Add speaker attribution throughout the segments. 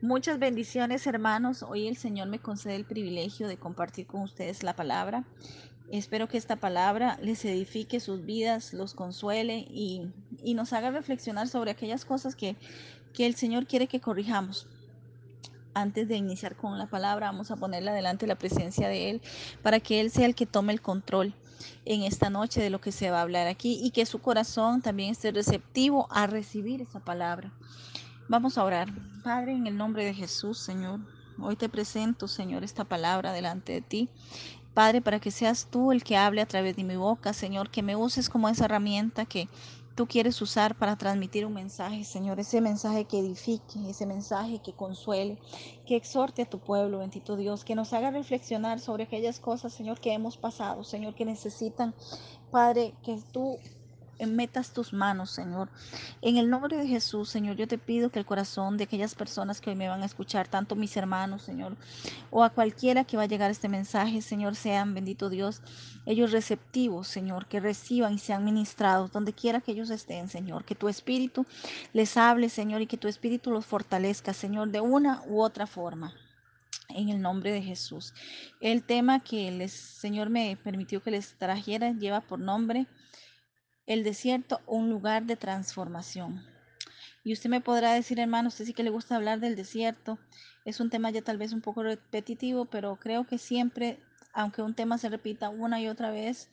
Speaker 1: Muchas bendiciones, hermanos. Hoy el Señor me concede el privilegio de compartir con ustedes la palabra. Espero que esta palabra les edifique sus vidas, los consuele y nos haga reflexionar sobre aquellas cosas que el Señor quiere que corrijamos. Antes de iniciar con la palabra, vamos a ponerla delante de la presencia de Él para que Él sea el que tome el control en esta noche de lo que se va a hablar aquí y que su corazón también esté receptivo a recibir esa palabra. Vamos a orar. Padre, en el nombre de Jesús, Señor, hoy te presento, Señor, esta palabra delante de ti. Padre, para que seas tú el que hable a través de mi boca, Señor, que me uses como esa herramienta que tú quieres usar para transmitir un mensaje, Señor, ese mensaje que edifique, ese mensaje que consuele, que exhorte a tu pueblo, bendito Dios, que nos haga reflexionar sobre aquellas cosas, Señor, que hemos pasado, Señor, que necesitan, Padre, que tú metas tus manos, Señor. En el nombre de Jesús, Señor, yo te pido que el corazón de aquellas personas que hoy me van a escuchar, tanto mis hermanos, Señor, o a cualquiera que va a llegar este mensaje, Señor, sean, bendito Dios, ellos receptivos, Señor, que reciban y sean ministrados donde quiera que ellos estén, Señor, que tu espíritu les hable, Señor, y que tu espíritu los fortalezca, Señor, de una u otra forma. En el nombre de Jesús. El tema que el Señor me permitió que les trajera lleva por nombre el desierto, un lugar de transformación. Y usted me podrá decir, hermano, usted sí que le gusta hablar del desierto. Es un tema ya tal vez un poco repetitivo, pero creo que siempre, aunque un tema se repita una y otra vez,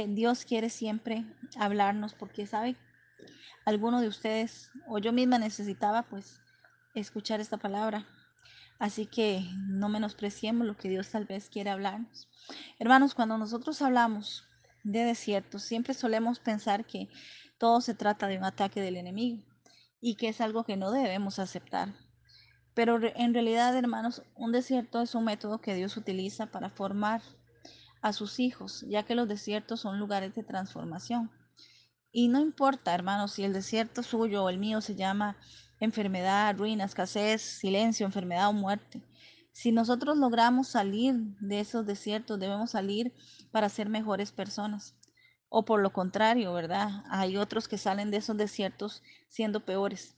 Speaker 1: Dios quiere siempre hablarnos porque sabe, alguno de ustedes o yo misma necesitaba pues escuchar esta palabra. Así que no menospreciemos lo que Dios tal vez quiere hablarnos. Hermanos, cuando nosotros hablamos de desierto, siempre solemos pensar que todo se trata de un ataque del enemigo y que es algo que no debemos aceptar. Pero en realidad, hermanos, un desierto es un método que Dios utiliza para formar a sus hijos, ya que los desiertos son lugares de transformación. Y no importa, hermanos, si el desierto suyo o el mío se llama enfermedad, ruina, escasez, silencio, enfermedad o muerte. Si nosotros logramos salir de esos desiertos, debemos salir para ser mejores personas. O por lo contrario, ¿verdad? Hay otros que salen de esos desiertos siendo peores.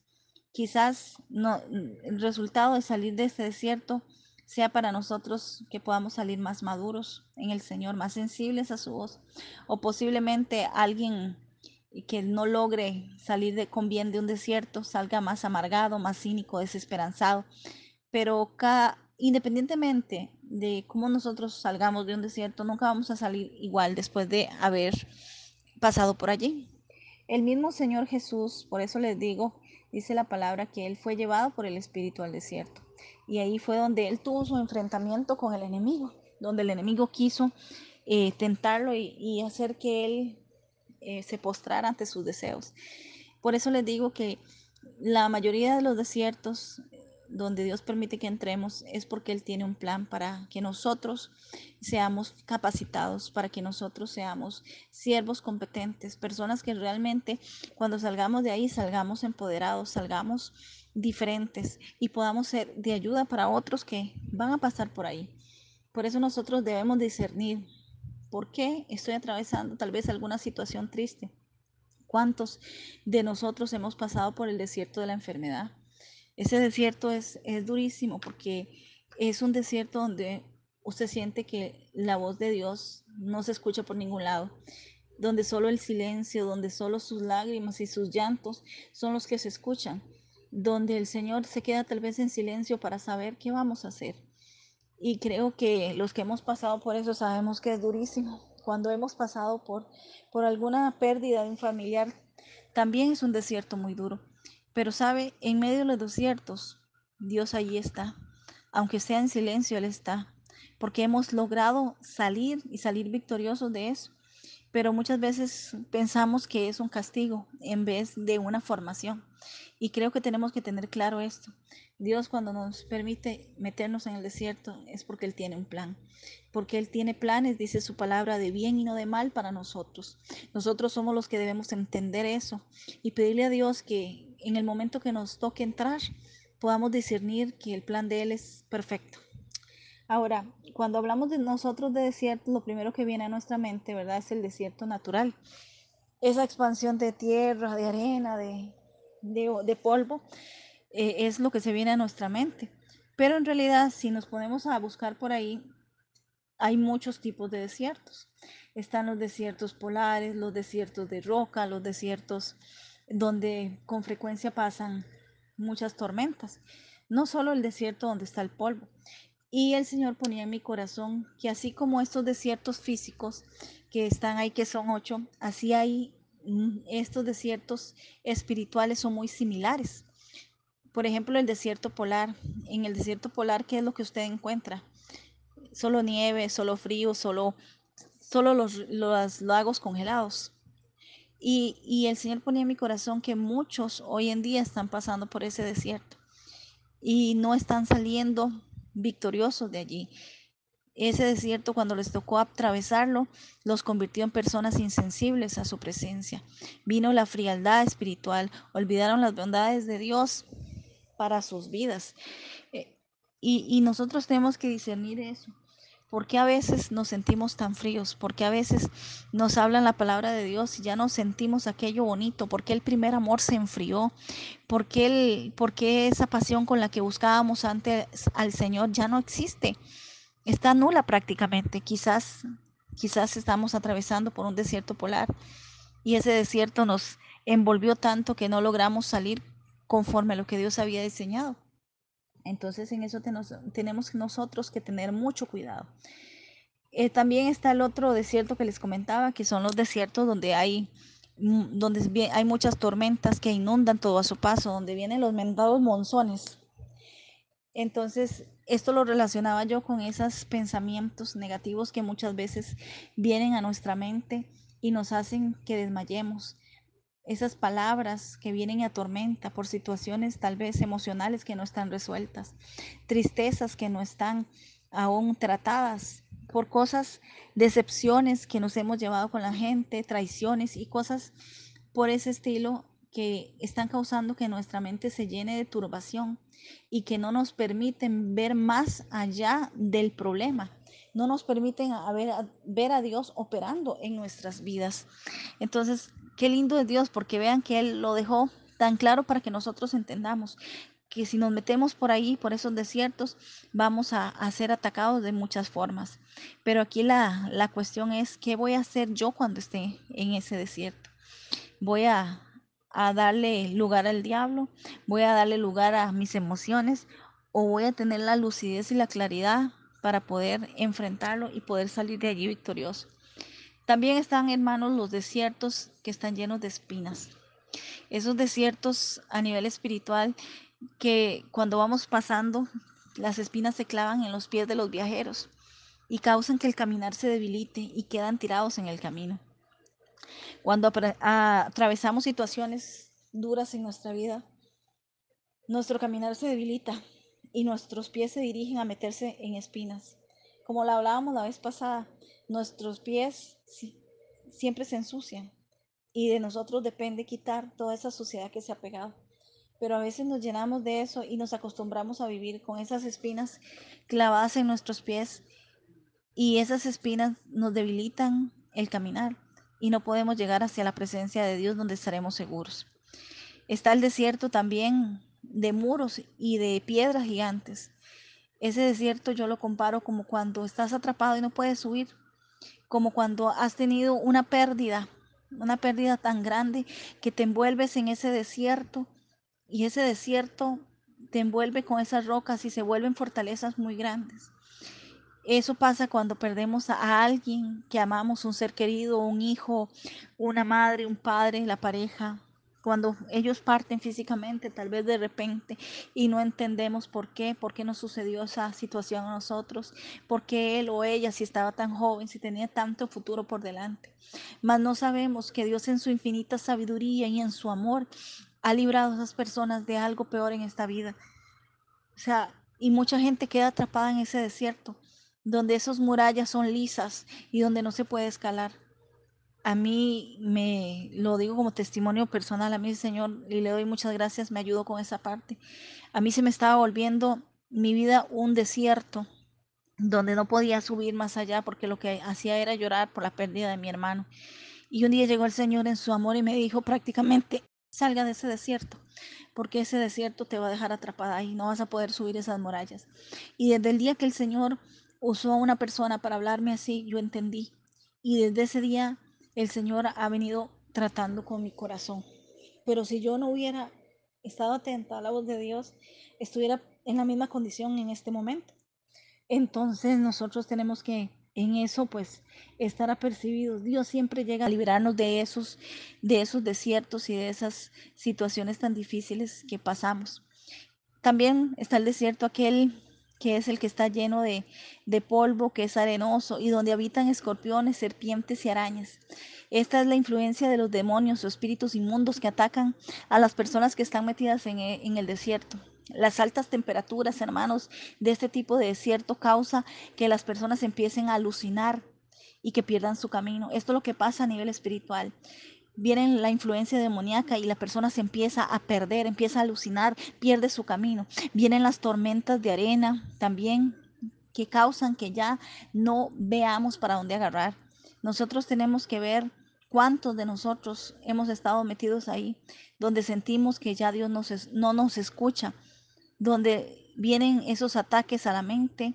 Speaker 1: Quizás no, el resultado de salir de este desierto sea para nosotros que podamos salir más maduros en el Señor, más sensibles a su voz. O posiblemente alguien que no logre salir con bien de un desierto salga más amargado, más cínico, desesperanzado. Pero independientemente de cómo nosotros salgamos de un desierto, nunca vamos a salir igual después de haber pasado por allí. El mismo Señor Jesús, por eso les digo, dice la palabra que Él fue llevado por el Espíritu al desierto. Y ahí fue donde Él tuvo su enfrentamiento con el enemigo, donde el enemigo quiso tentarlo y hacer que Él se postrara ante sus deseos. Por eso les digo que la mayoría de los desiertos donde Dios permite que entremos es porque Él tiene un plan para que nosotros seamos capacitados, para que nosotros seamos siervos competentes, personas que realmente cuando salgamos de ahí salgamos empoderados, salgamos diferentes y podamos ser de ayuda para otros que van a pasar por ahí. Por eso nosotros debemos discernir por qué estoy atravesando tal vez alguna situación triste. ¿Cuántos de nosotros hemos pasado por el desierto de la enfermedad? Ese desierto es durísimo porque es un desierto donde usted siente que la voz de Dios no se escucha por ningún lado, donde solo el silencio, donde solo sus lágrimas y sus llantos son los que se escuchan, donde el Señor se queda tal vez en silencio para saber qué vamos a hacer. Y creo que los que hemos pasado por eso sabemos que es durísimo. Cuando hemos pasado por alguna pérdida de un familiar, también es un desierto muy duro. Pero sabe, en medio de los desiertos, Dios allí está. Aunque sea en silencio, Él está. Porque hemos logrado salir y salir victoriosos de eso. Pero muchas veces pensamos que es un castigo en vez de una formación. Y creo que tenemos que tener claro esto. Dios cuando nos permite meternos en el desierto es porque Él tiene un plan. Porque Él tiene planes, dice su palabra, de bien y no de mal para nosotros. Nosotros somos los que debemos entender eso y pedirle a Dios que en el momento que nos toque entrar podamos discernir que el plan de Él es perfecto. Ahora, cuando hablamos de nosotros de desierto, lo primero que viene a nuestra mente, ¿verdad? Es el desierto natural. Esa expansión de tierra, de arena, de polvo. es lo que se viene a nuestra mente. Pero en realidad, si nos ponemos a buscar por ahí, hay muchos tipos de desiertos. Están los desiertos polares, los desiertos de roca, los desiertos donde con frecuencia pasan muchas tormentas. No solo el desierto donde está el polvo. Y el Señor ponía en mi corazón que así como estos desiertos físicos que están ahí, que son 8, así hay estos desiertos espirituales son muy similares. Por ejemplo, el desierto polar. En el desierto polar, ¿qué es lo que usted encuentra? Solo nieve, solo frío, solo los lagos congelados. Y el Señor ponía en mi corazón que muchos hoy en día están pasando por ese desierto y no están saliendo victoriosos de allí. Ese desierto, cuando les tocó atravesarlo, los convirtió en personas insensibles a su presencia. Vino la frialdad espiritual, olvidaron las bondades de Dios para sus vidas. Eh, y nosotros tenemos que discernir eso. ¿Por qué a veces nos sentimos tan fríos? ¿Por qué a veces nos hablan la palabra de Dios y ya no sentimos aquello bonito? ¿Por qué el primer amor se enfrió? ¿Por qué esa pasión con la que buscábamos antes al Señor ya no existe? Está nula prácticamente. Quizás estamos atravesando por un desierto polar y ese desierto nos envolvió tanto que no logramos salir conforme a lo que Dios había diseñado. Entonces en eso tenemos nosotros que tener mucho cuidado. También está el otro desierto que les comentaba, que son los desiertos donde hay muchas tormentas que inundan todo a su paso, donde vienen los mendados monzones. Entonces, esto lo relacionaba yo con esos pensamientos negativos que muchas veces vienen a nuestra mente y nos hacen que desmayemos. Esas palabras que vienen a tormenta por situaciones tal vez emocionales que no están resueltas, tristezas que no están aún tratadas, por cosas, decepciones que nos hemos llevado con la gente, traiciones y cosas por ese estilo que están causando que nuestra mente se llene de turbación y que no nos permiten ver más allá del problema, no nos permiten ver a Dios operando en nuestras vidas. Entonces, qué lindo es Dios, porque vean que Él lo dejó tan claro para que nosotros entendamos que si nos metemos por ahí, por esos desiertos, vamos a ser atacados de muchas formas. Pero aquí la cuestión es, ¿qué voy a hacer yo cuando esté en ese desierto? Voy a darle lugar al diablo, voy a darle lugar a mis emociones o voy a tener la lucidez y la claridad para poder enfrentarlo y poder salir de allí victorioso. También están, hermanos, los desiertos que están llenos de espinas. Esos desiertos a nivel espiritual que cuando vamos pasando, las espinas se clavan en los pies de los viajeros y causan que el caminar se debilite y quedan tirados en el camino. Cuando atravesamos situaciones duras en nuestra vida, nuestro caminar se debilita y nuestros pies se dirigen a meterse en espinas. Como la hablábamos la vez pasada, nuestros pies siempre se ensucian y de nosotros depende quitar toda esa suciedad que se ha pegado. Pero a veces nos llenamos de eso y nos acostumbramos a vivir con esas espinas clavadas en nuestros pies y esas espinas nos debilitan el caminar y no podemos llegar hacia la presencia de Dios donde estaremos seguros. Está el desierto también de muros y de piedras gigantes. Ese desierto yo lo comparo como cuando estás atrapado y no puedes subir, como cuando has tenido una pérdida tan grande que te envuelves en ese desierto y ese desierto te envuelve con esas rocas y se vuelven fortalezas muy grandes. Eso pasa cuando perdemos a alguien que amamos, un ser querido, un hijo, una madre, un padre, la pareja. Cuando ellos parten físicamente, tal vez de repente, y no entendemos por qué nos sucedió esa situación a nosotros, por qué él o ella, si estaba tan joven, si tenía tanto futuro por delante. Mas no sabemos que Dios en su infinita sabiduría y en su amor ha librado a esas personas de algo peor en esta vida. O sea, y mucha gente queda atrapada en ese desierto, donde esas murallas son lisas y donde no se puede escalar. A mí me lo digo como testimonio personal, a mí el Señor, y le doy muchas gracias, me ayudó con esa parte. A mí se me estaba volviendo mi vida un desierto, donde no podía subir más allá porque lo que hacía era llorar por la pérdida de mi hermano. Y un día llegó el Señor en su amor y me dijo prácticamente, salga de ese desierto, porque ese desierto te va a dejar atrapada ahí, no vas a poder subir esas murallas. Y desde el día que el Señor usó a una persona para hablarme así, yo entendí. Y desde ese día el Señor ha venido tratando con mi corazón. Pero si yo no hubiera estado atenta a la voz de Dios, estuviera en la misma condición en este momento. Entonces nosotros tenemos que en eso pues estar apercibidos. Dios siempre llega a liberarnos de esos desiertos y de esas situaciones tan difíciles que pasamos. También está el desierto aquel que es el que está lleno de polvo, que es arenoso y donde habitan escorpiones, serpientes y arañas. Esta es la influencia de los demonios o espíritus inmundos que atacan a las personas que están metidas en el desierto. Las altas temperaturas, hermanos, de este tipo de desierto causa que las personas empiecen a alucinar y que pierdan su camino. Esto es lo que pasa a nivel espiritual. Viene la influencia demoníaca y la persona se empieza a perder, empieza a alucinar, pierde su camino. Vienen las tormentas de arena también que causan que ya no veamos para dónde agarrar. Nosotros tenemos que ver cuántos de nosotros hemos estado metidos ahí, donde sentimos que ya Dios no nos escucha, donde vienen esos ataques a la mente,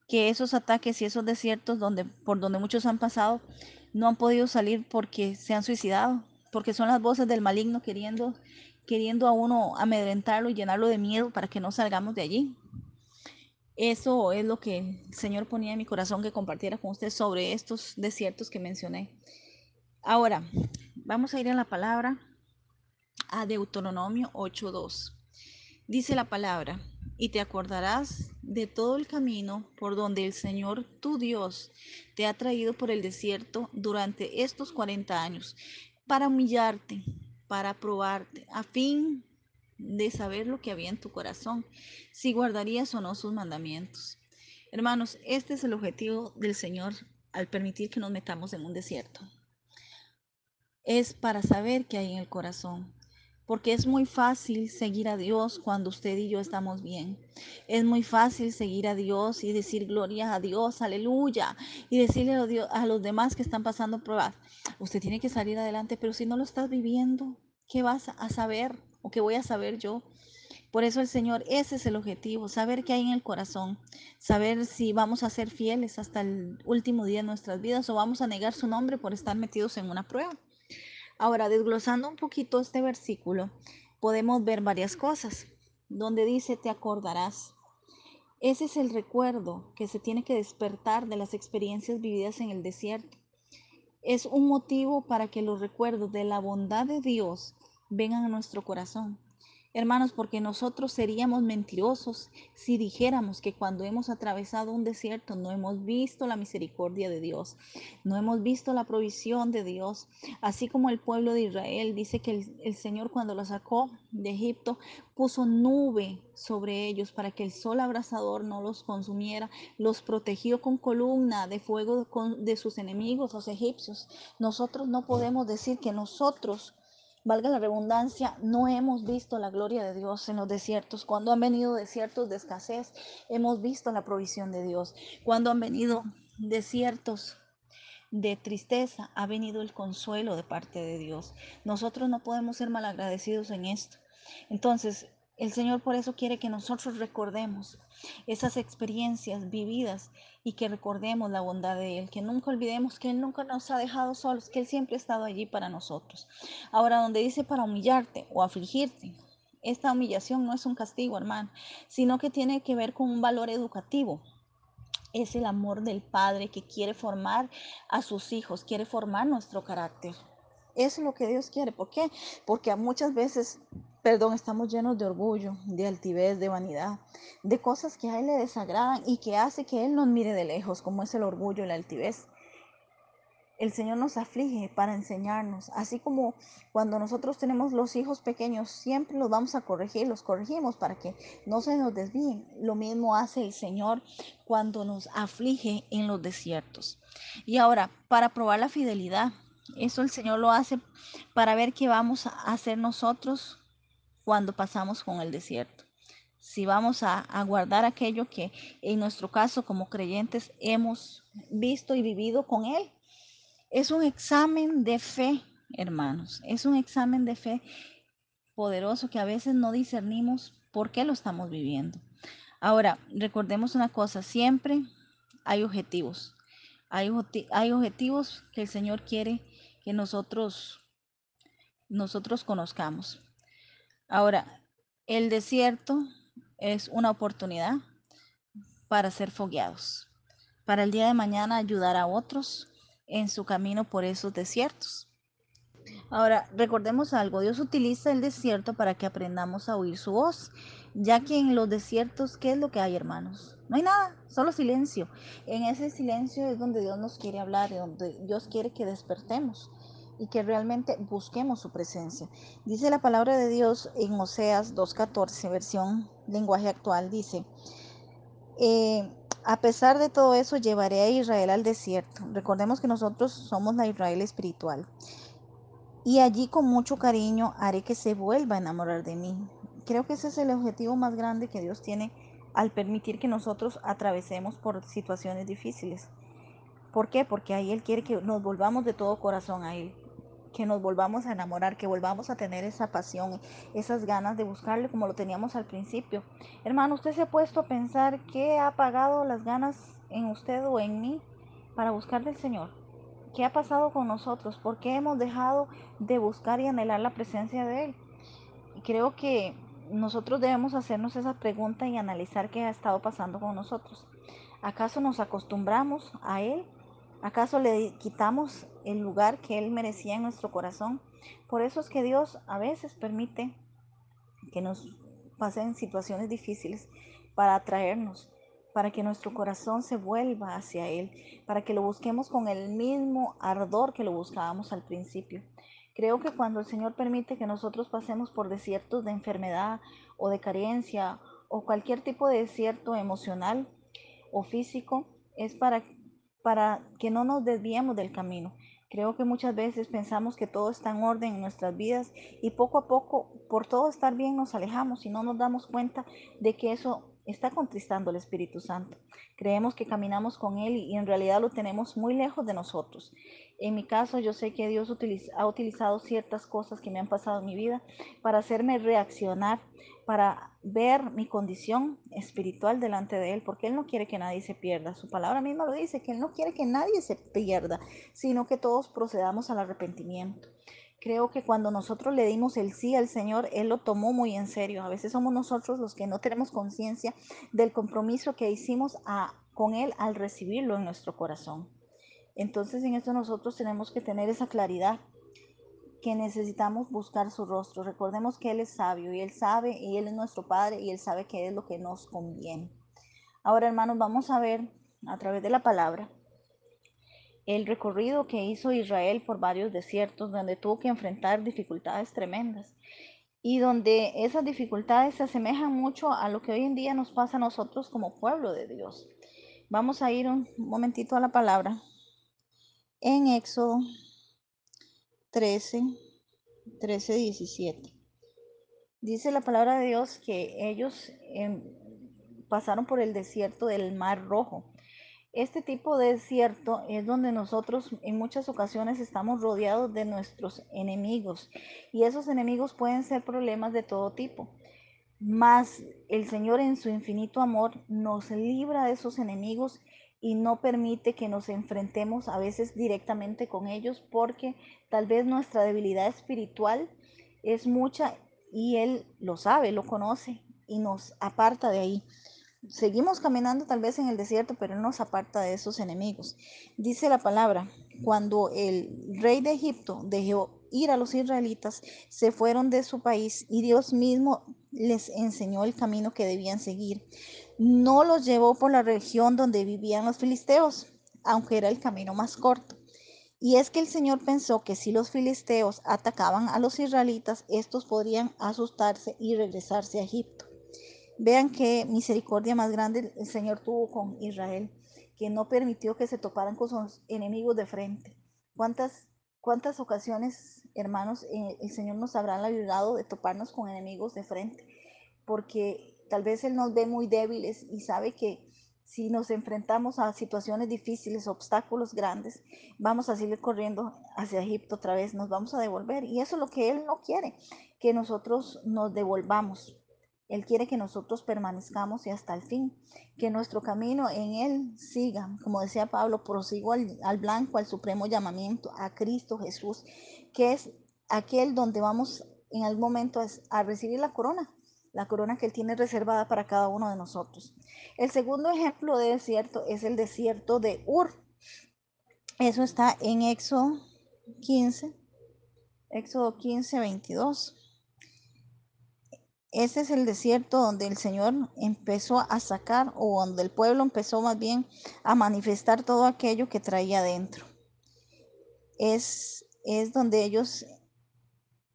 Speaker 1: que esos ataques y esos desiertos por donde muchos han pasado no han podido salir porque se han suicidado, porque son las voces del maligno queriendo a uno amedrentarlo y llenarlo de miedo para que no salgamos de allí. Eso es lo que el Señor ponía en mi corazón que compartiera con usted sobre estos desiertos que mencioné. Ahora, vamos a ir a la palabra, a Deuteronomio 8:2. Dice la palabra, y te acordarás de todo el camino por donde el Señor tu Dios te ha traído por el desierto durante estos 40 años, para humillarte, para probarte, a fin de saber lo que había en tu corazón, si guardarías o no sus mandamientos. Hermanos, este es el objetivo del Señor al permitir que nos metamos en un desierto. Es para saber qué hay en el corazón. Porque es muy fácil seguir a Dios cuando usted y yo estamos bien. Es muy fácil seguir a Dios y decir gloria a Dios, aleluya. Y decirle a los demás que están pasando pruebas, usted tiene que salir adelante, pero si no lo estás viviendo, ¿qué vas a saber o qué voy a saber yo? Por eso el Señor, ese es el objetivo, saber qué hay en el corazón, saber si vamos a ser fieles hasta el último día de nuestras vidas o vamos a negar su nombre por estar metidos en una prueba. Ahora, desglosando un poquito este versículo, podemos ver varias cosas, donde dice te acordarás. Ese es el recuerdo que se tiene que despertar de las experiencias vividas en el desierto. Es un motivo para que los recuerdos de la bondad de Dios vengan a nuestro corazón. Hermanos, porque nosotros seríamos mentirosos si dijéramos que cuando hemos atravesado un desierto no hemos visto la misericordia de Dios, no hemos visto la provisión de Dios. Así como el pueblo de Israel dice que el Señor cuando lo sacó de Egipto puso nube sobre ellos para que el sol abrasador no los consumiera, los protegió con columna de fuego de sus enemigos, los egipcios. Nosotros no podemos decir que nosotros, valga la redundancia, no hemos visto la gloria de Dios en los desiertos. Cuando han venido desiertos de escasez, hemos visto la provisión de Dios. Cuando han venido desiertos de tristeza, ha venido el consuelo de parte de Dios. Nosotros no podemos ser malagradecidos en esto. Entonces, el Señor por eso quiere que nosotros recordemos esas experiencias vividas y que recordemos la bondad de Él, que nunca olvidemos que Él nunca nos ha dejado solos, que Él siempre ha estado allí para nosotros. Ahora, donde dice para humillarte o afligirte, esta humillación no es un castigo, hermano, sino que tiene que ver con un valor educativo. Es el amor del Padre que quiere formar a sus hijos, quiere formar nuestro carácter. Eso es lo que Dios quiere. ¿Por qué? Porque muchas veces, perdón, estamos llenos de orgullo, de altivez, de vanidad, de cosas que a Él le desagradan y que hace que Él nos mire de lejos, como es el orgullo y la altivez. El Señor nos aflige para enseñarnos, así como cuando nosotros tenemos los hijos pequeños, siempre los vamos a corregir, los corregimos para que no se nos desvíen. Lo mismo hace el Señor cuando nos aflige en los desiertos. Y ahora, para probar la fidelidad, eso el Señor lo hace para ver qué vamos a hacer nosotros cuando pasamos con el desierto. Si vamos a guardar aquello que en nuestro caso como creyentes hemos visto y vivido con Él. Es un examen de fe hermanos. Es un examen de fe poderoso que a veces no discernimos por qué lo estamos viviendo. Ahora, recordemos una cosa, siempre hay objetivos. Hay objetivos que el Señor quiere que nosotros conozcamos. Ahora, el desierto es una oportunidad para ser fogueados, para el día de mañana ayudar a otros en su camino por esos desiertos. Ahora, recordemos algo, Dios utiliza el desierto para que aprendamos a oír su voz, ya que en los desiertos, ¿qué es lo que hay, hermanos? No hay nada, solo silencio. En ese silencio es donde Dios nos quiere hablar, donde Dios quiere que despertemos y que realmente busquemos su presencia. Dice la palabra de Dios en Oseas 2:14, versión lenguaje actual, dice, a pesar de todo eso, llevaré a Israel al desierto. Recordemos que nosotros somos la Israel espiritual. Y allí con mucho cariño haré que se vuelva a enamorar de mí. Creo que ese es el objetivo más grande que Dios tiene al permitir que nosotros atravesemos por situaciones difíciles. ¿Por qué? Porque ahí Él quiere que nos volvamos de todo corazón a Él, que nos volvamos a enamorar, que volvamos a tener esa pasión, esas ganas de buscarle como lo teníamos al principio. Hermano, ¿usted se ha puesto a pensar qué ha apagado las ganas en usted o en mí para buscar del Señor? ¿Qué ha pasado con nosotros? ¿Por qué hemos dejado de buscar y anhelar la presencia de Él? Y creo que nosotros debemos hacernos esa pregunta y analizar qué ha estado pasando con nosotros. ¿Acaso nos acostumbramos a Él? ¿Acaso le quitamos el lugar que Él merecía en nuestro corazón? Por eso es que Dios a veces permite que nos pasen situaciones difíciles para atraernos, para que nuestro corazón se vuelva hacia Él, para que lo busquemos con el mismo ardor que lo buscábamos al principio. Creo que cuando el Señor permite que nosotros pasemos por desiertos de enfermedad o de carencia o cualquier tipo de desierto emocional o físico, es para que no nos desviemos del camino. Creo que muchas veces pensamos que todo está en orden en nuestras vidas y poco a poco, por todo estar bien, nos alejamos y no nos damos cuenta de que eso está contristando al Espíritu Santo. Creemos que caminamos con Él y en realidad lo tenemos muy lejos de nosotros. En mi caso, yo sé que Dios ha utilizado ciertas cosas que me han pasado en mi vida para hacerme reaccionar, para ver mi condición espiritual delante de Él, porque Él no quiere que nadie se pierda. Su palabra misma lo dice, que Él no quiere que nadie se pierda, sino que todos procedamos al arrepentimiento. Creo que cuando nosotros le dimos el sí al Señor, Él lo tomó muy en serio. A veces somos nosotros los que no tenemos conciencia del compromiso que hicimos con Él al recibirlo en nuestro corazón. Entonces en esto nosotros tenemos que tener esa claridad que necesitamos buscar su rostro. Recordemos que Él es sabio y Él sabe y Él es nuestro Padre y Él sabe qué es lo que nos conviene. Ahora, hermanos, vamos a ver a través de la palabra el recorrido que hizo Israel por varios desiertos donde tuvo que enfrentar dificultades tremendas y donde esas dificultades se asemejan mucho a lo que hoy en día nos pasa a nosotros como pueblo de Dios. Vamos a ir un momentito a la palabra en Éxodo 13, 17. Dice la palabra de Dios que ellos pasaron por el desierto del Mar Rojo. Este tipo de desierto es donde nosotros en muchas ocasiones estamos rodeados de nuestros enemigos y esos enemigos pueden ser problemas de todo tipo. Mas el Señor en su infinito amor nos libra de esos enemigos y no permite que nos enfrentemos a veces directamente con ellos porque tal vez nuestra debilidad espiritual es mucha y Él lo sabe, lo conoce y nos aparta de ahí. Seguimos caminando tal vez en el desierto, pero Él nos aparta de esos enemigos. Dice la palabra, cuando el rey de Egipto dejó ir a los israelitas, se fueron de su país y Dios mismo les enseñó el camino que debían seguir. No los llevó por la región donde vivían los filisteos, aunque era el camino más corto. Y es que el Señor pensó que si los filisteos atacaban a los israelitas, estos podrían asustarse y regresarse a Egipto. Vean qué misericordia más grande el Señor tuvo con Israel, que no permitió que se toparan con sus enemigos de frente. ¿Cuántas, cuántas ocasiones, hermanos, el Señor nos habrá librado de toparnos con enemigos de frente? Porque tal vez Él nos ve muy débiles y sabe que si nos enfrentamos a situaciones difíciles, obstáculos grandes, vamos a seguir corriendo hacia Egipto otra vez, nos vamos a devolver. Y eso es lo que Él no quiere, que nosotros nos devolvamos. Él quiere que nosotros permanezcamos y hasta el fin, que nuestro camino en Él siga. Como decía Pablo, prosigo al blanco, al supremo llamamiento, a Cristo Jesús, que es aquel donde vamos en algún momento a recibir la corona que Él tiene reservada para cada uno de nosotros. El segundo ejemplo de desierto es el desierto de Ur. Eso está en Éxodo 15, 22. Ese es el desierto donde el Señor empezó a sacar, o donde el pueblo empezó más bien a manifestar todo aquello que traía dentro. Es donde ellos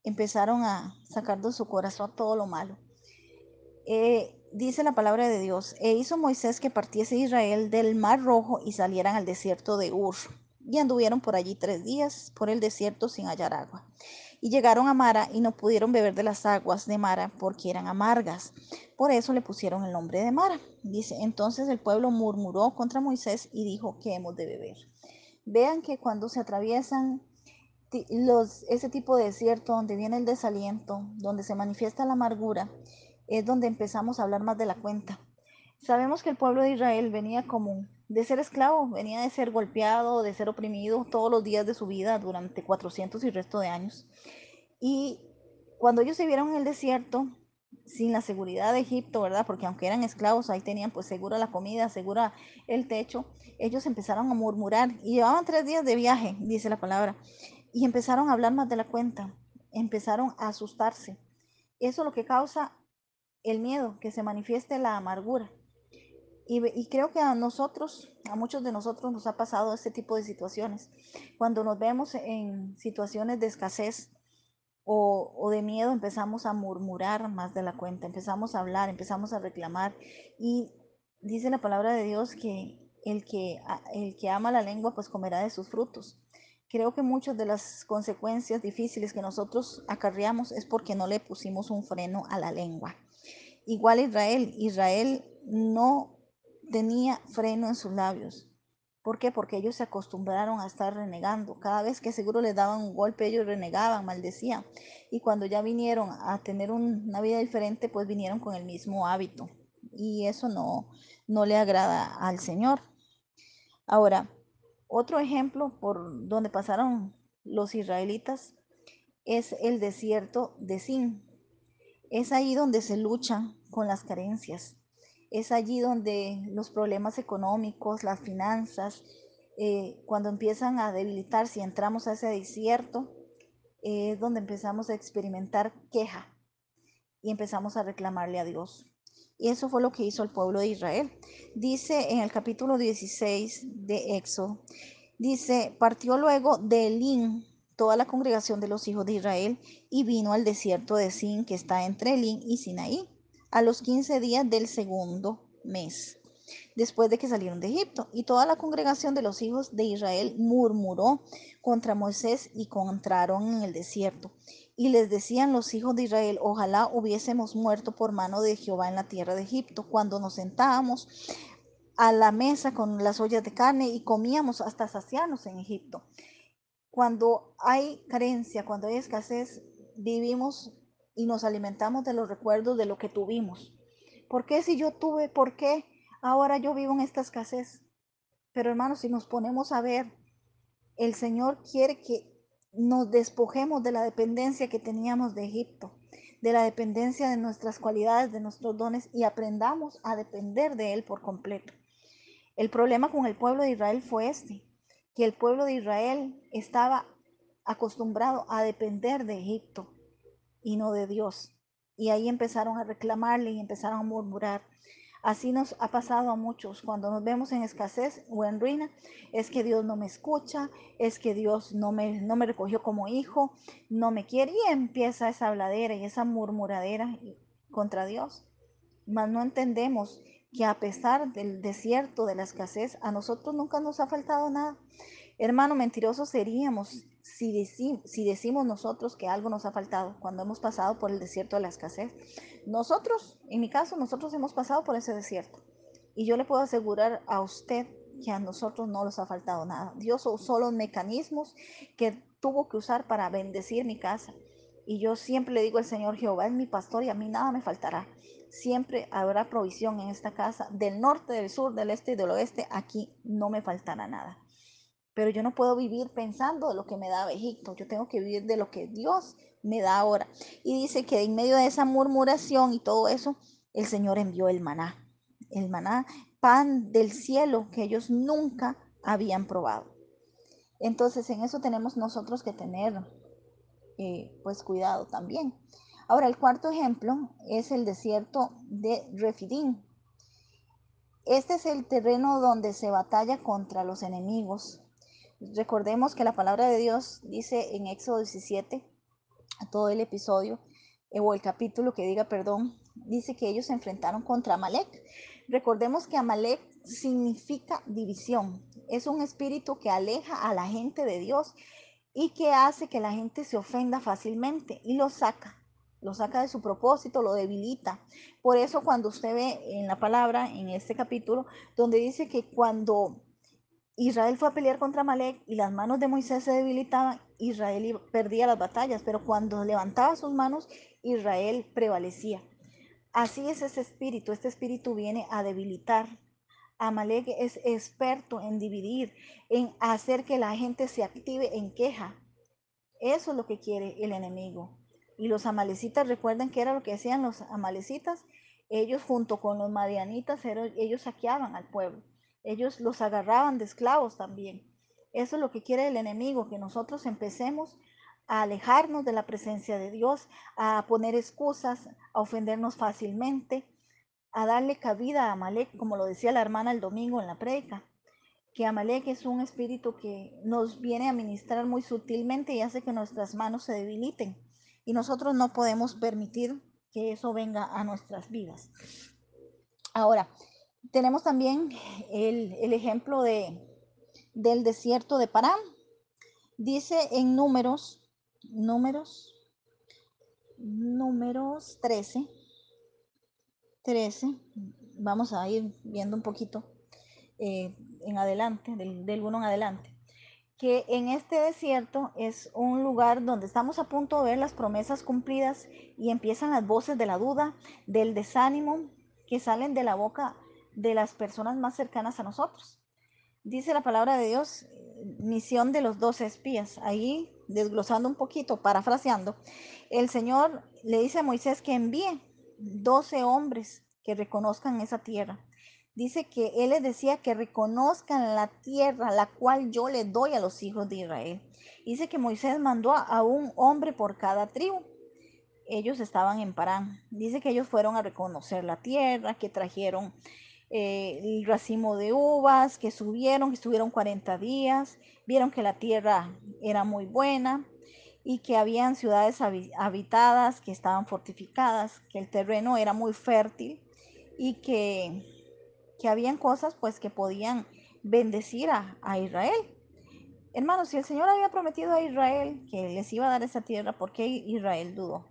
Speaker 1: empezaron a sacar de su corazón todo lo malo. Dice la palabra de Dios, e hizo Moisés que partiese Israel del mar rojo y salieran al desierto de Ur. Y anduvieron por allí 3 días por el desierto sin hallar agua. Y llegaron a Mara y no pudieron beber de las aguas de Mara porque eran amargas. Por eso le pusieron el nombre de Mara. Dice, entonces el pueblo murmuró contra Moisés y dijo, ¿qué hemos de beber? Vean que cuando se atraviesan ese tipo de desierto donde viene el desaliento, donde se manifiesta la amargura, es donde empezamos a hablar más de la cuenta. Sabemos que el pueblo de Israel venía como de ser esclavo, venía de ser golpeado, de ser oprimido todos los días de su vida durante 400 y resto de años. Y cuando ellos se vieron en el desierto, sin la seguridad de Egipto, ¿verdad? Porque aunque eran esclavos, ahí tenían pues segura la comida, segura el techo, ellos empezaron a murmurar y llevaban 3 días de viaje, dice la palabra, y empezaron a hablar más de la cuenta, empezaron a asustarse. Eso es lo que causa el miedo, que se manifieste la amargura. Y creo que a muchos de nosotros nos ha pasado este tipo de situaciones. Cuando nos vemos en situaciones de escasez o de miedo, empezamos a murmurar más de la cuenta, empezamos a hablar, empezamos a reclamar. Y dice la palabra de Dios que el que ama la lengua, pues comerá de sus frutos. Creo que muchas de las consecuencias difíciles que nosotros acarreamos es porque no le pusimos un freno a la lengua. Igual Israel no tenía freno en sus labios. ¿Por qué? Porque ellos se acostumbraron a estar renegando. Cada vez que seguro les daban un golpe, ellos renegaban, maldecían. Y cuando ya vinieron a tener una vida diferente, pues vinieron con el mismo hábito. Y eso no le agrada al Señor. Ahora, otro ejemplo por donde pasaron los israelitas es el desierto de Sin. Es ahí donde se lucha con las carencias. Es allí donde los problemas económicos, las finanzas, cuando empiezan a debilitarse y entramos a ese desierto, es donde empezamos a experimentar queja y empezamos a reclamarle a Dios. Y eso fue lo que hizo el pueblo de Israel. Dice en el capítulo 16 de Éxodo, dice, partió luego de Elín toda la congregación de los hijos de Israel y vino al desierto de Sin, que está entre Elín y Sinaí, a los 15 días del segundo mes, después de que salieron de Egipto. Y toda la congregación de los hijos de Israel murmuró contra Moisés y contra Aarón en el desierto. Y les decían los hijos de Israel, ojalá hubiésemos muerto por mano de Jehová en la tierra de Egipto, cuando nos sentábamos a la mesa con las ollas de carne y comíamos hasta saciarnos en Egipto. Cuando hay carencia, cuando hay escasez, vivimos y nos alimentamos de los recuerdos de lo que tuvimos. ¿Por qué si yo tuve? ¿Por qué ahora yo vivo en esta escasez? Pero hermanos, si nos ponemos a ver, el Señor quiere que nos despojemos de la dependencia que teníamos de Egipto, de la dependencia de nuestras cualidades, de nuestros dones, y aprendamos a depender de Él por completo. El problema con el pueblo de Israel fue que el pueblo de Israel estaba acostumbrado a depender de Egipto y no de Dios. Y ahí empezaron a reclamarle y empezaron a murmurar. Así nos ha pasado a muchos. Cuando nos vemos en escasez o en ruina, es que Dios no me escucha, es que Dios no me recogió como hijo, no me quiere. Y empieza esa habladera y esa murmuradera contra Dios. Mas no entendemos que a pesar del desierto, de la escasez, a nosotros nunca nos ha faltado nada. Hermano, mentirosos seríamos si decimos nosotros que algo nos ha faltado cuando hemos pasado por el desierto de la escasez. Nosotros, en mi caso, nosotros hemos pasado por ese desierto. Y yo le puedo asegurar a usted que a nosotros no nos ha faltado nada. Dios usó los mecanismos que tuvo que usar para bendecir mi casa. Y yo siempre le digo al Señor, Jehová es mi pastor y a mí nada me faltará. Siempre habrá provisión en esta casa, del norte, del sur, del este y del oeste. Aquí no me faltará nada. Pero yo no puedo vivir pensando de lo que me daba Egipto. Yo tengo que vivir de lo que Dios me da ahora. Y dice que en medio de esa murmuración y todo eso, el Señor envió el maná. El maná, pan del cielo que ellos nunca habían probado. Entonces en eso tenemos nosotros que tener pues cuidado también. Ahora el cuarto ejemplo es el desierto de Refidim. Este es el terreno donde se batalla contra los enemigos. Recordemos que la palabra de Dios dice en Éxodo 17, todo el episodio, o el capítulo que diga, perdón, dice que ellos se enfrentaron contra Amalek. Recordemos que Amalek significa división. Es un espíritu que aleja a la gente de Dios y que hace que la gente se ofenda fácilmente y lo saca de su propósito, lo debilita. Por eso cuando usted ve en la palabra, en este capítulo, donde dice que cuando Israel fue a pelear contra Amalek y las manos de Moisés se debilitaban, Israel perdía las batallas, pero cuando levantaba sus manos, Israel prevalecía. Así es este espíritu viene a debilitar. Amalek es experto en dividir, en hacer que la gente se active en queja. Eso es lo que quiere el enemigo. Y los amalecitas, recuerden que era lo que hacían los amalecitas. Ellos junto con los madianitas, ellos saqueaban al pueblo. Ellos los agarraban de esclavos también. Eso es lo que quiere el enemigo, que nosotros empecemos a alejarnos de la presencia de Dios, a poner excusas, a ofendernos fácilmente, a darle cabida a Amalek, como lo decía la hermana el domingo en la predica, que Amalek es un espíritu que nos viene a ministrar muy sutilmente y hace que nuestras manos se debiliten. Y nosotros no podemos permitir que eso venga a nuestras vidas. Ahora, tenemos también el ejemplo del desierto de Parán. Dice en números 13, vamos a ir viendo un poquito en adelante, del 1 en adelante, que en este desierto es un lugar donde estamos a punto de ver las promesas cumplidas y empiezan las voces de la duda, del desánimo que salen de la boca de las personas más cercanas a nosotros. Dice la palabra de Dios, misión de los 12 espías. Ahí, desglosando un poquito, parafraseando, el Señor le dice a Moisés que envíe 12 hombres que reconozcan esa tierra. Dice que Él les decía que reconozcan la tierra, la cual yo le doy a los hijos de Israel. Dice que Moisés mandó a un hombre por cada tribu. Ellos estaban en Parán. Dice que ellos fueron a reconocer la tierra, que trajeron el racimo de uvas, que subieron, que estuvieron 40 días, vieron que la tierra era muy buena y que habían ciudades habitadas, que estaban fortificadas, que el terreno era muy fértil y que habían cosas pues que podían bendecir a Israel. Hermanos, si el Señor había prometido a Israel que les iba a dar esa tierra, ¿por qué Israel dudó?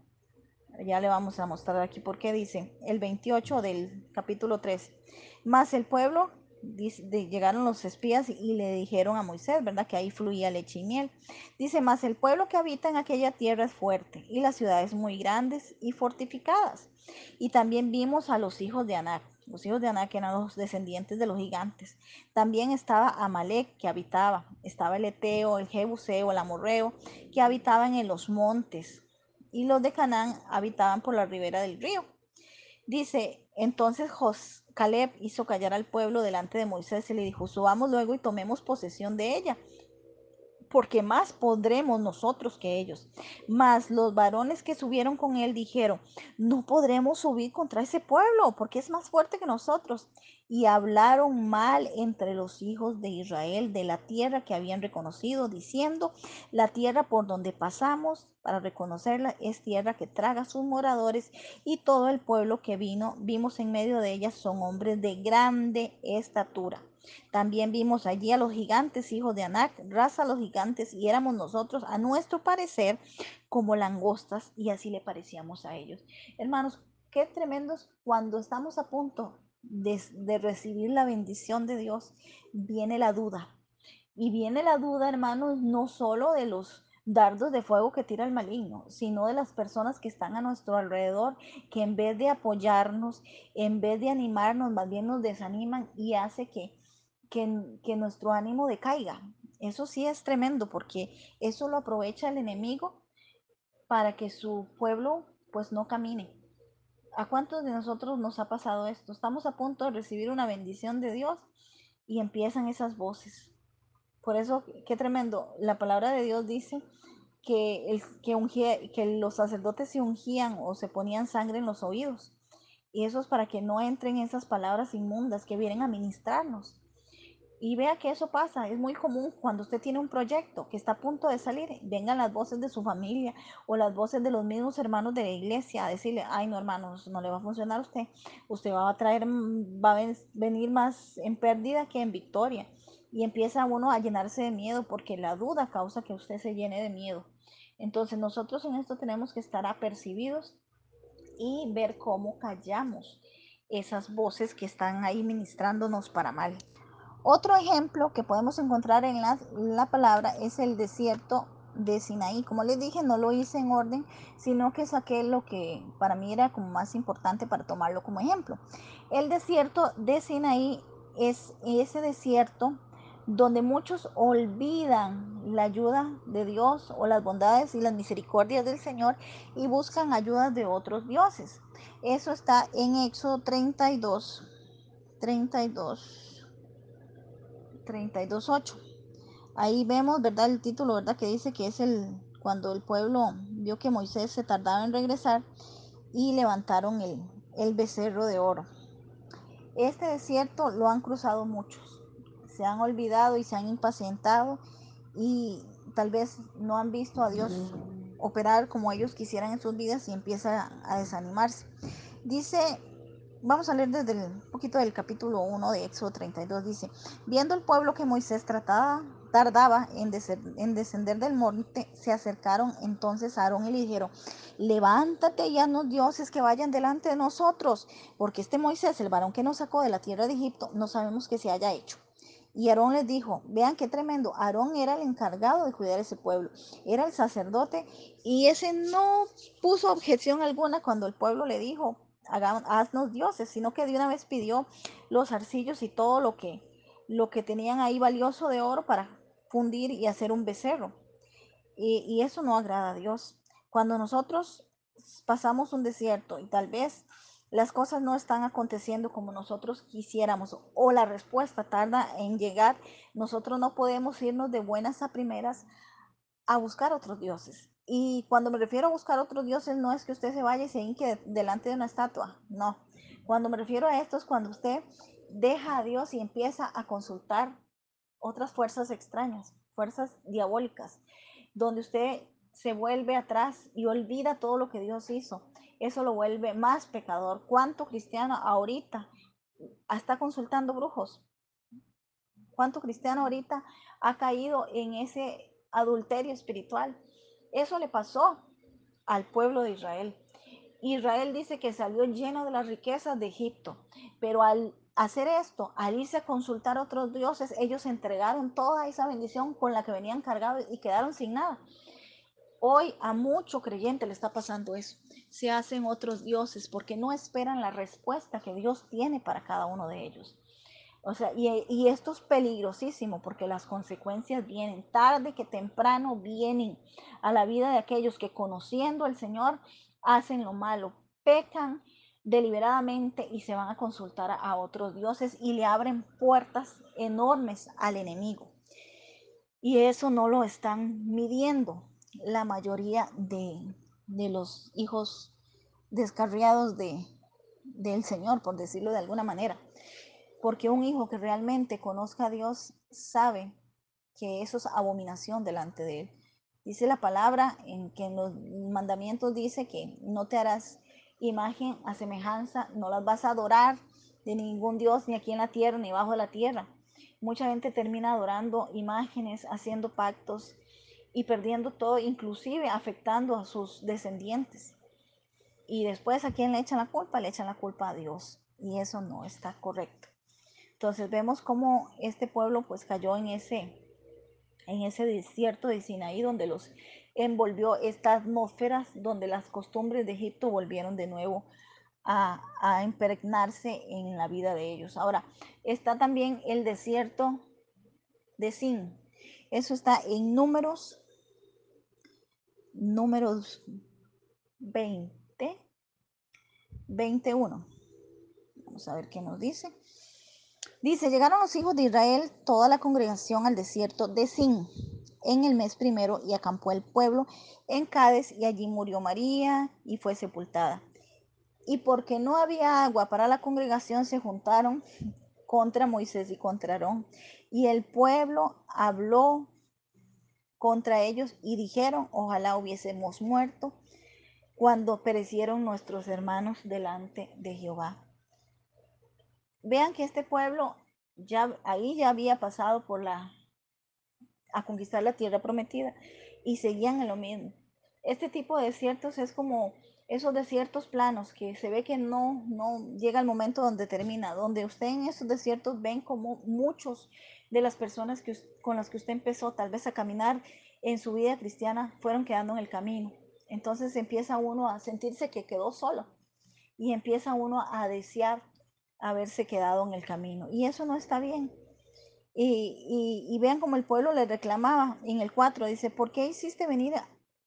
Speaker 1: Ya le vamos a mostrar aquí por qué dice el 28 del capítulo 13. Más el pueblo, llegaron los espías y le dijeron a Moisés, ¿verdad? Que ahí fluía leche y miel. Dice, más el pueblo que habita en aquella tierra es fuerte y las ciudades muy grandes y fortificadas. Y también vimos a los hijos de Anac. Los hijos de Anac eran los descendientes de los gigantes. También estaba Amalek que habitaba. Estaba el Eteo, el Jebuseo, el Amorreo que habitaban en los montes y los de Canaán habitaban por la ribera del río. Dice, entonces Caleb hizo callar al pueblo delante de Moisés y le dijo, subamos luego y tomemos posesión de ella, porque más podremos nosotros que ellos. Mas los varones que subieron con él dijeron, no podremos subir contra ese pueblo, porque es más fuerte que nosotros. Y hablaron mal entre los hijos de Israel de la tierra que habían reconocido, diciendo, la tierra por donde pasamos para reconocerla es tierra que traga a sus moradores, y todo el pueblo que vimos en medio de ella son hombres de grande estatura. También vimos allí a los gigantes, hijos de Anac, raza a los gigantes, y éramos nosotros, a nuestro parecer, como langostas, y así le parecíamos a ellos. Hermanos, qué tremendos cuando estamos a punto de recibir la bendición de Dios, viene la duda. Y viene la duda, hermanos, no solo de los dardos de fuego que tira el maligno, sino de las personas que están a nuestro alrededor, que en vez de apoyarnos, en vez de animarnos, más bien nos desaniman y hace que nuestro ánimo decaiga. Eso sí es tremendo porque eso lo aprovecha el enemigo para que su pueblo pues no camine. ¿A cuántos de nosotros nos ha pasado esto? Estamos a punto de recibir una bendición de Dios y empiezan esas voces. Por eso, qué tremendo. La palabra de Dios dice que los sacerdotes se ungían o se ponían sangre en los oídos. Y eso es para que no entren esas palabras inmundas que vienen a ministrarnos. Y vea que eso pasa, es muy común cuando usted tiene un proyecto que está a punto de salir, vengan las voces de su familia o las voces de los mismos hermanos de la iglesia a decirle, ay no hermanos, no le va a funcionar a usted, usted va a traer, va a venir más en pérdida que en victoria. Y empieza uno a llenarse de miedo porque la duda causa que usted se llene de miedo. Entonces nosotros en esto tenemos que estar apercibidos y ver cómo callamos esas voces que están ahí ministrándonos para mal. Otro ejemplo que podemos encontrar en la palabra es el desierto de Sinaí. Como les dije, no lo hice en orden, sino que saqué lo que para mí era como más importante para tomarlo como ejemplo. El desierto de Sinaí es ese desierto donde muchos olvidan la ayuda de Dios o las bondades y las misericordias del Señor y buscan ayudas de otros dioses. Eso está en Éxodo 32, 32:8. Ahí vemos, ¿verdad? El título, ¿verdad? Que dice que es cuando el pueblo vio que Moisés se tardaba en regresar y levantaron el becerro de oro. Este desierto lo han cruzado muchos. Se han olvidado y se han impacientado y tal vez no han visto a Dios operar como ellos quisieran en sus vidas y empieza a desanimarse. Dice, vamos a leer desde un poquito del capítulo 1 de Éxodo 32, dice, viendo el pueblo que Moisés tardaba en descender del monte, se acercaron entonces a Aarón y le dijeron, levántate y haznos dioses que vayan delante de nosotros, porque este Moisés, el varón que nos sacó de la tierra de Egipto, no sabemos qué se haya hecho. Y Aarón les dijo, vean qué tremendo, Aarón era el encargado de cuidar ese pueblo, era el sacerdote y ese no puso objeción alguna cuando el pueblo le dijo, haznos dioses, sino que de una vez pidió los arcillos y todo lo que tenían ahí valioso de oro para fundir y hacer un becerro. Y eso no agrada a Dios. Cuando nosotros pasamos un desierto y tal vez las cosas no están aconteciendo como nosotros quisiéramos o la respuesta tarda en llegar, nosotros no podemos irnos de buenas a primeras a buscar otros dioses. Y cuando me refiero a buscar otros dioses, no es que usted se vaya y se hinque delante de una estatua, no. Cuando me refiero a esto es cuando usted deja a Dios y empieza a consultar otras fuerzas extrañas, fuerzas diabólicas, donde usted se vuelve atrás y olvida todo lo que Dios hizo. Eso lo vuelve más pecador. ¿Cuánto cristiano ahorita está consultando brujos? ¿Cuánto cristiano ahorita ha caído en ese adulterio espiritual? Eso le pasó al pueblo de Israel. Israel dice que salió lleno de las riquezas de Egipto, pero al hacer esto, al irse a consultar a otros dioses, ellos entregaron toda esa bendición con la que venían cargados y quedaron sin nada. Hoy a mucho creyente le está pasando eso. Se hacen otros dioses porque no esperan la respuesta que Dios tiene para cada uno de ellos. O sea, y esto es peligrosísimo porque las consecuencias vienen tarde que temprano, vienen a la vida de aquellos que conociendo al Señor hacen lo malo, pecan deliberadamente y se van a consultar a otros dioses y le abren puertas enormes al enemigo. Y eso no lo están midiendo la mayoría de los hijos descarriados del Señor, por decirlo de alguna manera. Porque un hijo que realmente conozca a Dios sabe que eso es abominación delante de él. Dice la palabra en que en los mandamientos dice que no te harás imagen a semejanza, no las vas a adorar de ningún Dios, ni aquí en la tierra, ni bajo la tierra. Mucha gente termina adorando imágenes, haciendo pactos y perdiendo todo, inclusive afectando a sus descendientes. Y después, ¿a quién le echan la culpa? Le echan la culpa a Dios. y eso no está correcto. Entonces vemos cómo este pueblo pues cayó en ese desierto de Sinaí donde los envolvió esta atmósfera, donde las costumbres de Egipto volvieron de nuevo a impregnarse en la vida de ellos. Ahora, está también el desierto de Sin. Eso está en números 20, 21. Vamos a ver qué nos dice. Dice, llegaron los hijos de Israel, toda la congregación al desierto de Sin en el mes primero y acampó el pueblo en Cades y allí murió María y fue sepultada. Y porque no había agua para la congregación se juntaron contra Moisés y contra Aarón. Y el pueblo habló contra ellos y dijeron, ojalá hubiésemos muerto cuando perecieron nuestros hermanos delante de Jehová. Vean que este pueblo ya había pasado a conquistar la tierra prometida y seguían en lo mismo. Este tipo de desiertos es como esos desiertos planos que se ve que no llega el momento donde termina, donde usted en esos desiertos ven como muchos de las personas con las que usted empezó tal vez a caminar en su vida cristiana fueron quedando en el camino. Entonces empieza uno a sentirse que quedó solo y empieza uno a desear haberse quedado en el camino. Y eso no está bien. Y vean como el pueblo le reclamaba en el 4, dice, ¿por qué hiciste venir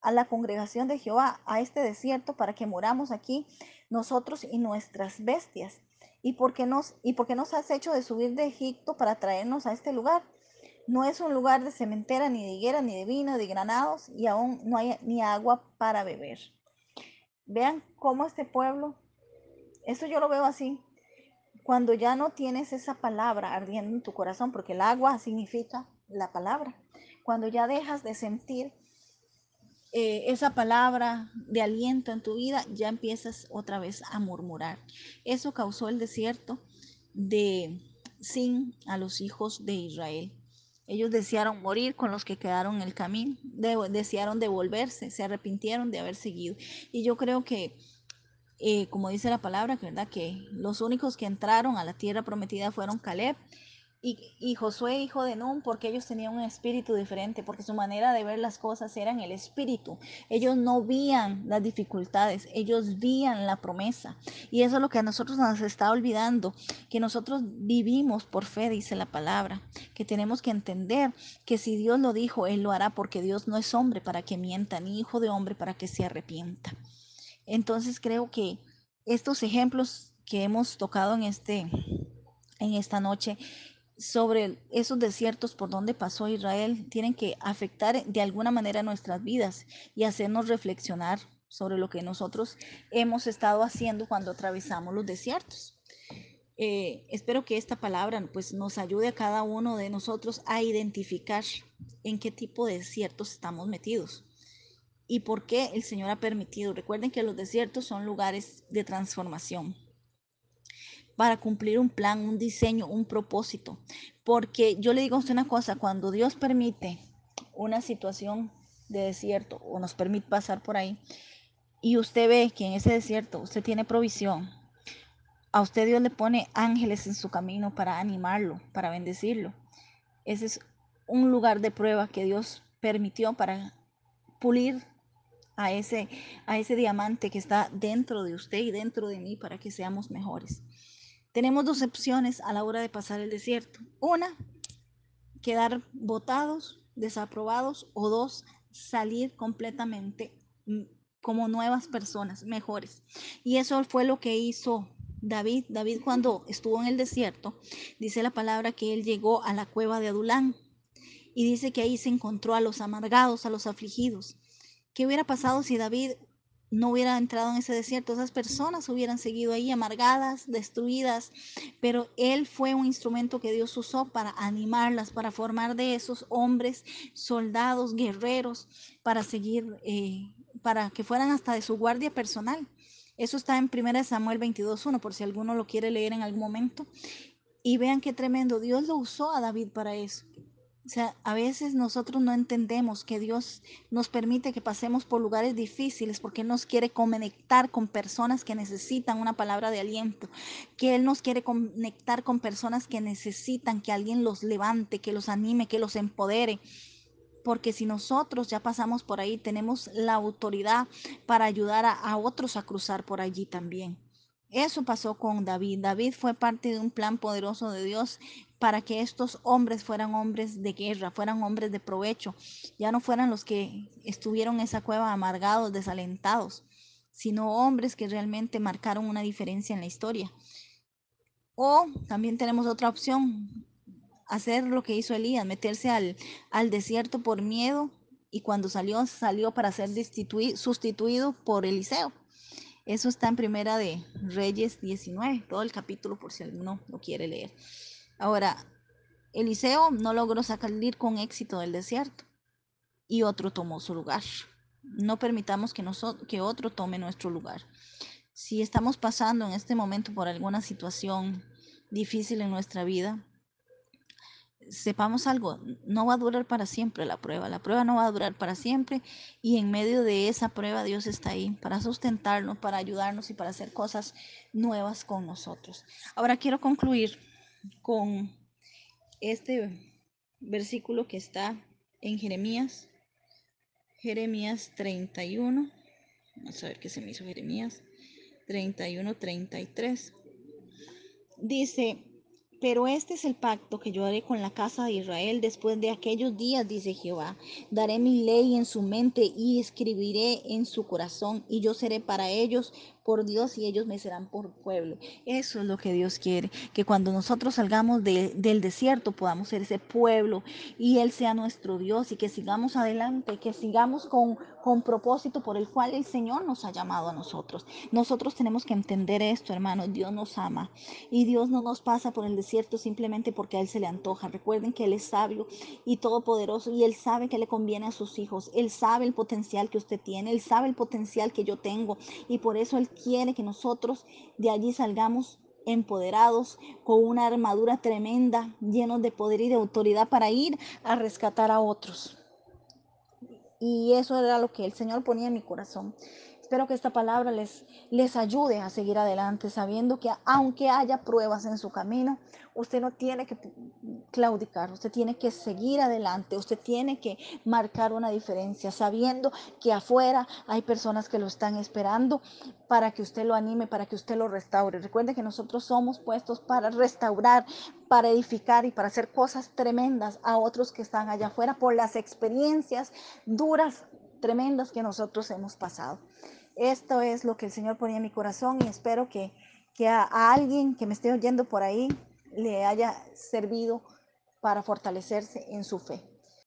Speaker 1: a la congregación de Jehová a este desierto para que moramos aquí nosotros y nuestras bestias? ¿Y por qué nos has hecho de subir de Egipto para traernos a este lugar? No es un lugar de cementera, ni de higuera, ni de vino, ni de granados, y aún no hay ni agua para beber. Vean cómo este pueblo, esto yo lo veo así, cuando ya no tienes esa palabra ardiendo en tu corazón, porque el agua significa la palabra, cuando ya dejas de sentir esa palabra de aliento en tu vida, ya empiezas otra vez a murmurar. Eso causó el desierto de Sin a los hijos de Israel. Ellos desearon morir con los que quedaron en el camino, desearon devolverse, se arrepintieron de haber seguido. Y yo creo que como dice la palabra, ¿verdad? Que los únicos que entraron a la tierra prometida fueron Caleb y Josué, hijo de Nun, porque ellos tenían un espíritu diferente, porque su manera de ver las cosas era en el espíritu. Ellos no vían las dificultades, ellos vían la promesa. Y eso es lo que a nosotros nos está olvidando, que nosotros vivimos por fe, dice la palabra, que tenemos que entender que si Dios lo dijo, Él lo hará, porque Dios no es hombre para que mienta, ni hijo de hombre para que se arrepienta. Entonces creo que estos ejemplos que hemos tocado en esta noche sobre esos desiertos por donde pasó Israel tienen que afectar de alguna manera nuestras vidas y hacernos reflexionar sobre lo que nosotros hemos estado haciendo cuando atravesamos los desiertos. Espero que esta palabra pues nos ayude a cada uno de nosotros a identificar en qué tipo de desiertos estamos metidos y por qué el Señor ha permitido. Recuerden que los desiertos son lugares de transformación para cumplir un plan, un diseño, un propósito. Porque yo le digo a usted una cosa, cuando Dios permite una situación de desierto o nos permite pasar por ahí y usted ve que en ese desierto usted tiene provisión, a usted Dios le pone ángeles en su camino para animarlo, para bendecirlo. Ese es un lugar de prueba que Dios permitió para pulir a ese diamante que está dentro de usted y dentro de mí para que seamos mejores. Tenemos dos opciones a la hora de pasar el desierto. Una, quedar botados, desaprobados, o dos, salir completamente como nuevas personas, mejores. Y eso fue lo que hizo David. David cuando estuvo en el desierto, dice la palabra que él llegó a la cueva de Adulán y dice que ahí se encontró a los amargados, a los afligidos. ¿Qué hubiera pasado si David no hubiera entrado en ese desierto? Esas personas hubieran seguido ahí amargadas, destruidas, pero él fue un instrumento que Dios usó para animarlas, para formar de esos hombres, soldados, guerreros, para seguir, para que fueran hasta de su guardia personal. Eso está en 1 Samuel 22:1, por si alguno lo quiere leer en algún momento. Y vean qué tremendo, Dios lo usó a David para eso. O sea, a veces nosotros no entendemos que Dios nos permite que pasemos por lugares difíciles porque Él nos quiere conectar con personas que necesitan una palabra de aliento, que Él nos quiere conectar con personas que necesitan que alguien los levante, que los anime, que los empodere. Porque si nosotros ya pasamos por ahí, tenemos la autoridad para ayudar a otros a cruzar por allí también. Eso pasó con David. David fue parte de un plan poderoso de Dios para que estos hombres fueran hombres de guerra, fueran hombres de provecho, ya no fueran los que estuvieron en esa cueva amargados, desalentados, sino hombres que realmente marcaron una diferencia en la historia. O también tenemos otra opción, hacer lo que hizo Elías, meterse al desierto por miedo, y cuando salió para ser sustituido por Eliseo. Eso está en Primera de Reyes 19, todo el capítulo por si alguno lo quiere leer. Ahora, Eliseo no logró salir con éxito del desierto y otro tomó su lugar. No permitamos que otro tome nuestro lugar. Si estamos pasando en este momento por alguna situación difícil en nuestra vida, sepamos algo, no va a durar para siempre la prueba no va a durar para siempre, y en medio de esa prueba Dios está ahí para sustentarnos, para ayudarnos y para hacer cosas nuevas con nosotros. Ahora quiero concluir con este versículo que está en Jeremías 31, vamos a ver qué se me hizo Jeremías 31:33. Dice, pero este es el pacto que yo haré con la casa de Israel después de aquellos días, dice Jehová. Daré mi ley en su mente y escribiré en su corazón, y yo seré para ellos por Dios y ellos me serán por pueblo. Eso es lo que Dios quiere, que cuando nosotros salgamos del desierto podamos ser ese pueblo y Él sea nuestro Dios, y que sigamos adelante, que sigamos con propósito por el cual el Señor nos ha llamado a nosotros. Nosotros tenemos que entender esto, hermanos. Dios nos ama y Dios no nos pasa por el desierto simplemente porque a Él se le antoja. Recuerden que Él es sabio y todopoderoso, y Él sabe que le conviene a sus hijos. Él sabe el potencial que usted tiene, Él sabe el potencial que yo tengo, y por eso Él quiere que nosotros de allí salgamos empoderados, con una armadura tremenda, llenos de poder y de autoridad para ir a rescatar a otros. Y eso era lo que el Señor ponía en mi corazón. Espero que esta palabra les ayude a seguir adelante, sabiendo que aunque haya pruebas en su camino, usted no tiene que claudicar, usted tiene que seguir adelante, usted tiene que marcar una diferencia, sabiendo que afuera hay personas que lo están esperando para que usted lo anime, para que usted lo restaure. Recuerde que nosotros somos puestos para restaurar, para edificar y para hacer cosas tremendas a otros que están allá afuera por las experiencias duras, tremendas que nosotros hemos pasado. Esto es lo que el Señor ponía en mi corazón, y espero que a alguien que me esté oyendo por ahí le haya servido para fortalecerse en su fe.